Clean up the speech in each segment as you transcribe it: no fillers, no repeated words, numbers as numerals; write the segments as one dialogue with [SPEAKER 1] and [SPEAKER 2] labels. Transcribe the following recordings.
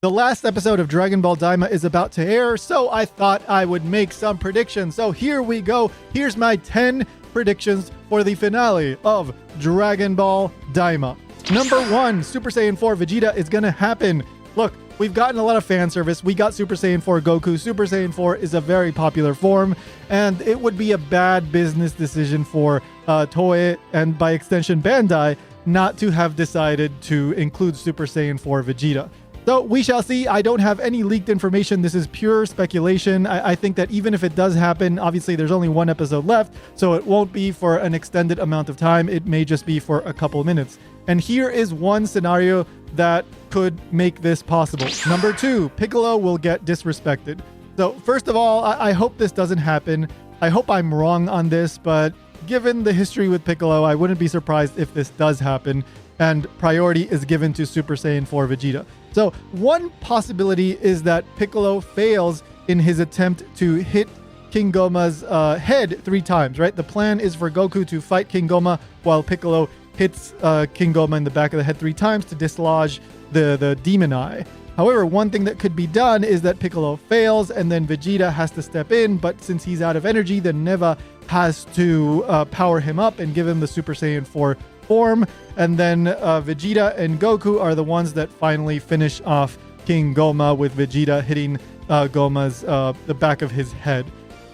[SPEAKER 1] The last episode of Dragon Ball DAIMA is about to air, so I thought I would make some predictions. So here we go. Here's my 10 predictions for the finale of Dragon Ball DAIMA. Number 1, Super Saiyan 4 Vegeta is going to happen. Look, we've gotten a lot of fan service. We got Super Saiyan 4 Goku. Super Saiyan 4 is a very popular form, and it would be a bad business decision for Toei, and by extension Bandai, not to have decided to include Super Saiyan 4 Vegeta. So we shall see. I don't have any leaked information. This is pure speculation. I think that even if it does happen, obviously there's only one episode left, so it won't be for an extended amount of time. It may just be for a couple of minutes. And here is one scenario that could make this possible. Number 2, Piccolo will get disrespected. So first of all, I hope this doesn't happen. I hope I'm wrong on this, but given the history with Piccolo, I wouldn't be surprised if this does happen and priority is given to Super Saiyan 4 Vegeta. So one possibility is that Piccolo fails in his attempt to hit King Gomah's head 3 times, right? The plan is for Goku to fight King Gomah while Piccolo hits King Gomah in the back of the head 3 times to dislodge the demon eye. However, one thing that could be done is that Piccolo fails and then Vegeta has to step in, but since he's out of energy, then Neva has to power him up and give him the Super Saiyan 4 form, and then Vegeta and Goku are the ones that finally finish off King Gomah with Vegeta hitting Gomah's the back of his head.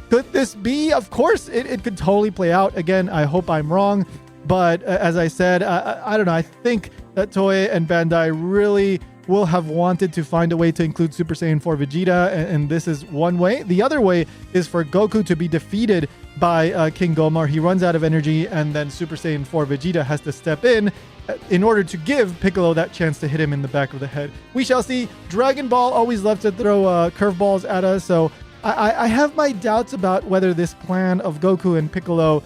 [SPEAKER 1] Could this be? Of course, it could totally play out. Again, I hope I'm wrong, but as I said, I don't know. I think that Toei and Bandai really will have wanted to find a way to include Super Saiyan 4 Vegeta, and this is one way. The other way is for Goku to be defeated by King Gomah. He runs out of energy, and then Super Saiyan 4 Vegeta has to step in order to give Piccolo that chance to hit him in the back of the head. We shall see. Dragon Ball always loves to throw curveballs at us, so I have my doubts about whether this plan of Goku and Piccolo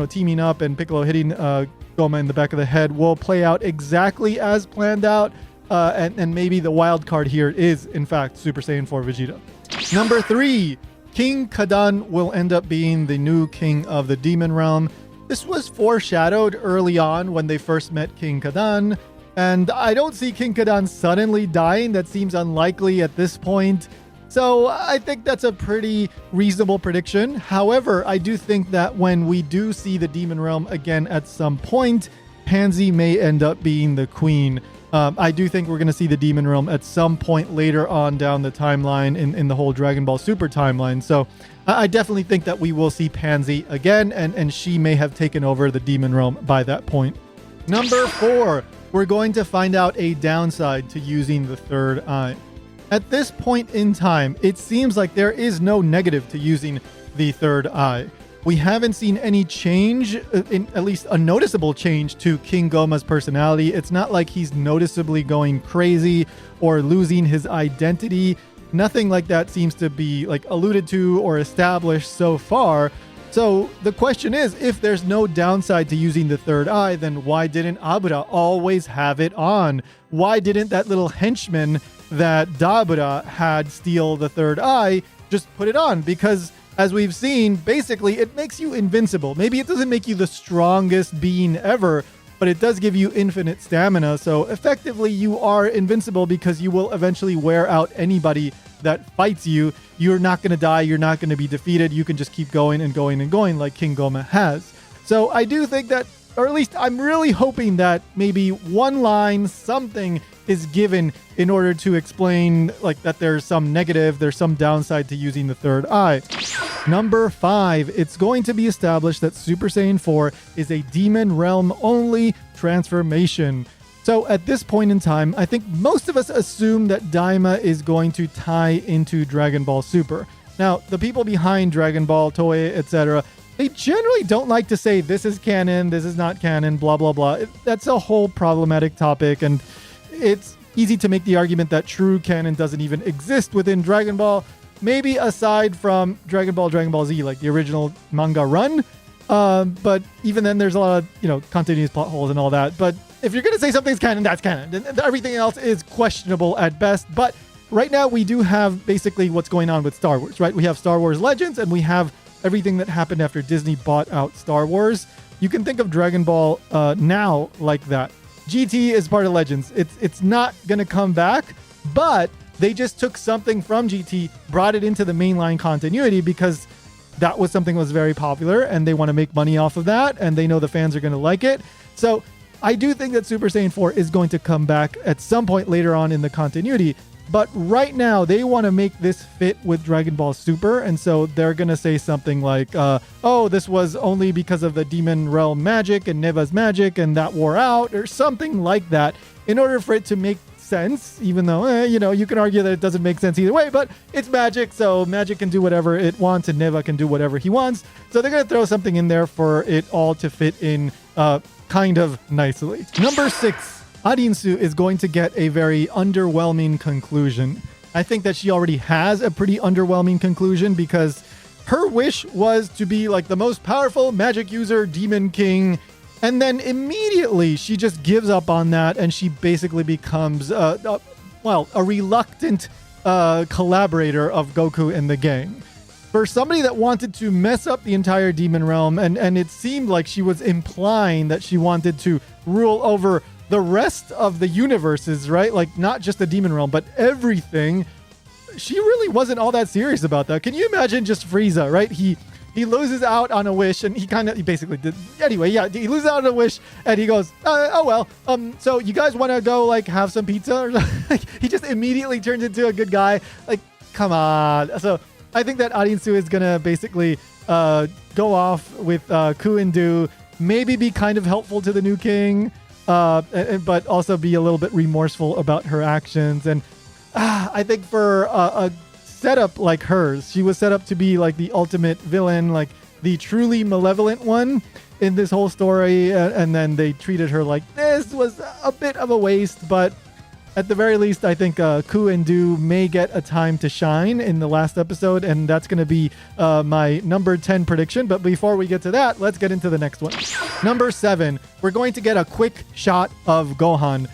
[SPEAKER 1] teaming up and Piccolo hitting Gomah in the back of the head will play out exactly as planned out. And maybe the wild card here is, in fact, Super Saiyan 4 Vegeta. Number 3, King Kadan will end up being the new king of the Demon Realm. This was foreshadowed early on when they first met King Kadan, and I don't see King Kadan suddenly dying. That seems unlikely at this point. So I think that's a pretty reasonable prediction. However, I do think that when we do see the Demon Realm again at some point, Pansy may end up being the queen. I do think we're going to see the Demon Realm at some point later on down the timeline in the whole Dragon Ball Super timeline. So I definitely think that we will see Pansy again, and she may have taken over the Demon Realm by that point. Number 4, we're going to find out a downside to using the third eye. At this point in time, it seems like there is no negative to using the third eye. We haven't seen any change, at least a noticeable change to King Gomah's personality. It's not like he's noticeably going crazy or losing his identity. Nothing like that seems to be alluded to or established so far. So the question is, if there's no downside to using the third eye, then why didn't Abura always have it on? Why didn't that little henchman that Dabura had steal the third eye just put it on? Because as we've seen, basically, it makes you invincible. Maybe it doesn't make you the strongest being ever, but it does give you infinite stamina. So effectively, you are invincible because you will eventually wear out anybody that fights you. You're not going to die. You're not going to be defeated. You can just keep going and going and going like King Gomah has. So I do think that, or at least I'm really hoping that maybe one line, something is given in order to explain that there's some negative, there's some downside to using the third eye. Number 5, it's going to be established that Super Saiyan 4 is a Demon Realm only transformation. So at this point in time, I think most of us assume that Daima is going to tie into Dragon Ball Super. Now, the people behind Dragon Ball, Toei, etc., they generally don't like to say this is canon, this is not canon, blah, blah, blah. That's a whole problematic topic, and it's easy to make the argument that true canon doesn't even exist within Dragon Ball. Maybe aside from Dragon Ball Z, like the original manga run. But even then, there's a lot of, continuous plot holes and all that. But if you're going to say something's canon, that's canon. And everything else is questionable at best. But right now, we do have basically what's going on with Star Wars, right? We have Star Wars Legends, and we have everything that happened after Disney bought out Star Wars. You can think of Dragon Ball now like that. GT is part of Legends. It's not going to come back, But they just took something from GT, brought it into the mainline continuity because that was something that was very popular and they want to make money off of that and they know the fans are going to like it. So I do think that Super Saiyan 4 is going to come back at some point later on in the continuity. But right now, they want to make this fit with Dragon Ball Super. And so they're going to say something like, oh, this was only because of the Demon Realm magic and Neva's magic and that wore out or something like that in order for it to make sense, even though, you can argue that it doesn't make sense either way, but it's magic. So magic can do whatever it wants and Neva can do whatever he wants. So they're going to throw something in there for it all to fit in kind of nicely. Number 6. Arinsu is going to get a very underwhelming conclusion. I think that she already has a pretty underwhelming conclusion because her wish was to be like the most powerful magic user, Demon King, and then immediately she just gives up on that and she basically becomes, a reluctant collaborator of Goku and the gang. For somebody that wanted to mess up the entire Demon Realm, and it seemed like she was implying that she wanted to rule over the rest of the universes, right? Like not just the Demon Realm, but everything. She really wasn't all that serious about that. Can you imagine just Frieza, right? He loses out on a wish and he basically did. Anyway, yeah, he loses out on a wish and he goes, so you guys want to go like have some pizza? Or like, he just immediately turns into a good guy. Like, come on. So I think that Arinsu is going to basically go off with Ku and Du, maybe be kind of helpful to the new king, but also be a little bit remorseful about her actions. And I think for a setup like hers, she was set up to be like the ultimate villain, like the truly malevolent one in this whole story. And then they treated her like this was a bit of a waste. But at the very least, I think Ku and Du may get a time to shine in the last episode. And that's going to be my number 10 prediction. But before we get to that, let's get into the next one. Number 7, we're going to get a quick shot of Gohan.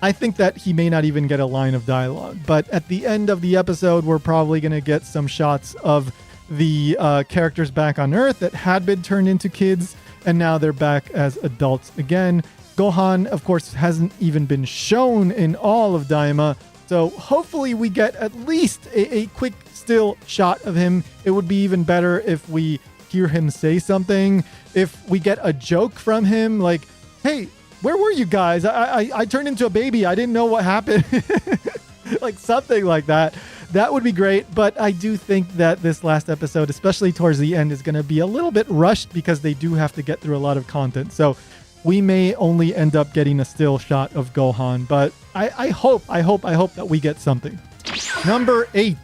[SPEAKER 1] I think that he may not even get a line of dialogue. But at the end of the episode, we're probably going to get some shots of the characters back on Earth that had been turned into kids. And now they're back as adults again. Gohan, of course, hasn't even been shown in all of Daima. So hopefully we get at least a quick still shot of him. It would be even better if we hear him say something. If we get a joke from him like, hey, where were you guys? I turned into a baby. I didn't know what happened. Like something like that. That would be great. But I do think that this last episode, especially towards the end, is going to be a little bit rushed because they do have to get through a lot of content. So we may only end up getting a still shot of Gohan, but I hope that we get something. Number 8,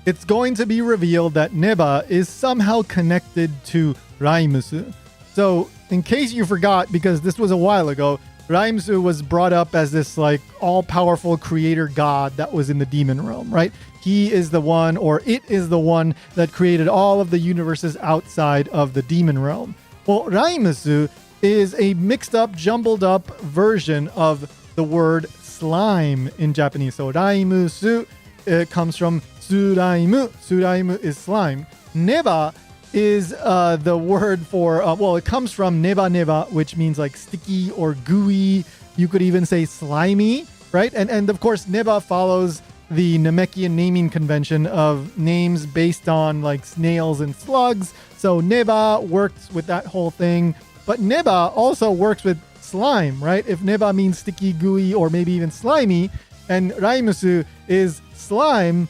[SPEAKER 1] it's going to be revealed that Neba is somehow connected to Raimusu. So in case you forgot, because this was a while ago, Raimusu was brought up as this like all-powerful creator god that was in the Demon Realm, right? He is the one, or it is the one that created all of the universes outside of the Demon Realm. Well, Raimusu is a mixed up, jumbled up version of the word slime in Japanese. So Raimusu comes from Suraimu. Suraimu is slime. Neba is the word for, it comes from neba neba, which means like sticky or gooey. You could even say slimy, right? And of course, neba follows the Namekian naming convention of names based on like snails and slugs. So neba works with that whole thing. But neba also works with slime, right? If neba means sticky, gooey, or maybe even slimy, and Raimusu is slime,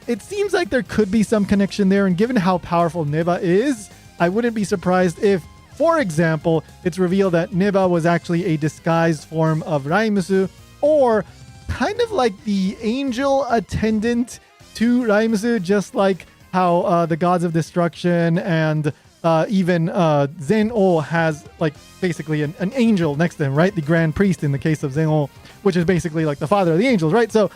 [SPEAKER 1] it seems like there could be some connection there. And given how powerful neba is, I wouldn't be surprised if, for example, it's revealed that neba was actually a disguised form of Raimusu, or kind of like the angel attendant to Raimusu, just like how the gods of destruction and even Zen-O has like basically an angel next to him, right? The grand priest in the case of Zen-O, which is basically like the father of the angels, right? So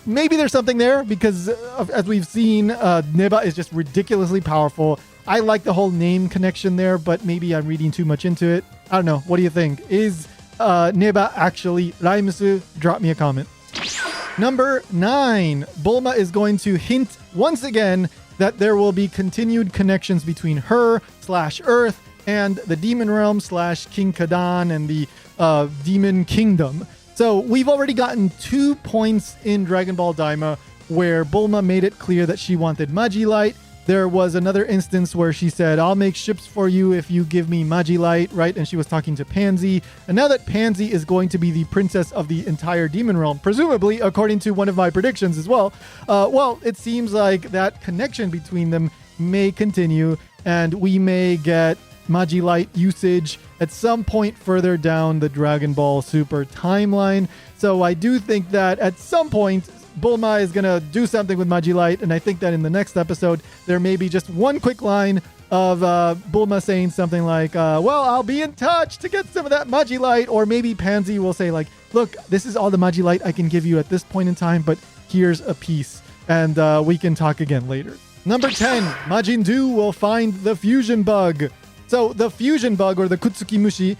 [SPEAKER 1] maybe there's something there because as we've seen, Neba is just ridiculously powerful. I like the whole name connection there, but maybe I'm reading too much into it. I don't know. What do you think? Is Neba actually Raimusu? Drop me a comment. Number 9, Bulma is going to hint once again that there will be continued connections between her/Earth and the Demon Realm /King Kadan and the Demon Kingdom. So we've already gotten 2 points in Dragon Ball Daima where Bulma made it clear that she wanted Magilite. There was another instance where she said, I'll make ships for you if you give me Magilite, right? And she was talking to Pansy. And now that Pansy is going to be the princess of the entire demon realm, presumably, according to one of my predictions as well, it seems like that connection between them may continue, and we may get Magilite usage at some point further down the Dragon Ball Super timeline. So I do think that at some point, Bulma is going to do something with Magilite, and I think that in the next episode, there may be just one quick line of Bulma saying something like, well, I'll be in touch to get some of that Magilite, or maybe Pansy will say like, look, this is all the Magilite I can give you at this point in time, but here's a piece, and we can talk again later. Number 10, Majin Buu will find the fusion bug. So the fusion bug, or the Kutsuki Mushi,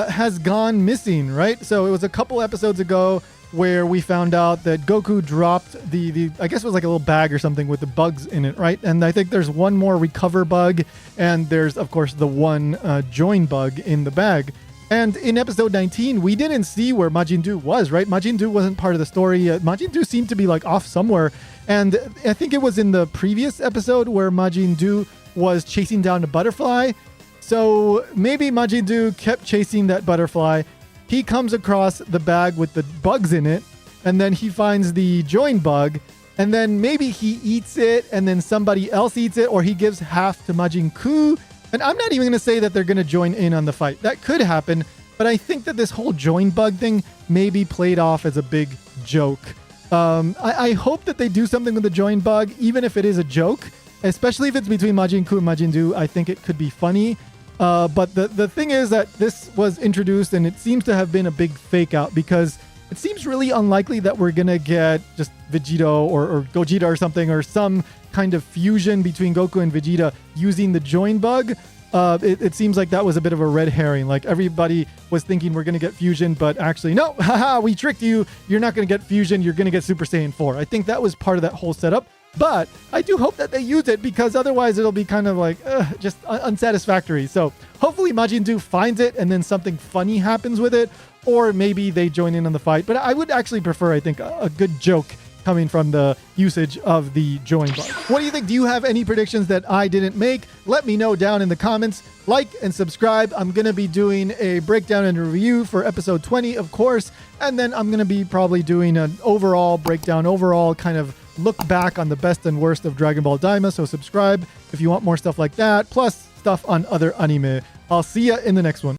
[SPEAKER 1] has gone missing, right? So it was a couple episodes ago where we found out that Goku dropped the I guess it was like a little bag or something with the bugs in it, right? And I think there's one more recover bug, and there's, of course, the one join bug in the bag. And in episode 19, we didn't see where Majin Buu was, right? Majin Buu wasn't part of the story. Majin Buu seemed to be like off somewhere. And I think it was in the previous episode where Majin Buu was chasing down a butterfly. So maybe Majin Buu kept chasing that butterfly. He comes across the bag with the bugs in it, and then he finds the join bug, and then maybe he eats it, and then somebody else eats it, or he gives half to Majin Buu. And I'm not even going to say that they're going to join in on the fight. That could happen, but I think that this whole join bug thing may be played off as a big joke. I hope that they do something with the join bug, even if it is a joke, especially if it's between Majin Buu and Majin Buu. I think it could be funny. But the thing is that this was introduced, and it seems to have been a big fake out, because it seems really unlikely that we're going to get just Vegeta or Gogeta or something, or some kind of fusion between Goku and Vegeta using the join bug. It seems like that was a bit of a red herring. Like everybody was thinking we're going to get fusion, but actually, no, haha, we tricked you. You're not going to get fusion. You're going to get Super Saiyan 4. I think that was part of that whole setup. But I do hope that they use it, because otherwise it'll be kind of like just unsatisfactory. So hopefully Majin Buu finds it and then something funny happens with it, or maybe they join in on the fight. But I would actually prefer, I think, a good joke coming from the usage of the join bug. What do you think? Do you have any predictions that I didn't make? Let me know down in the comments. Like and subscribe. I'm going to be doing a breakdown and review for episode 20, of course. And then I'm going to be probably doing an overall breakdown, overall kind of look back on the best and worst of Dragon Ball Daima. So subscribe if you want more stuff like that, plus stuff on other anime. I'll see ya in the next one.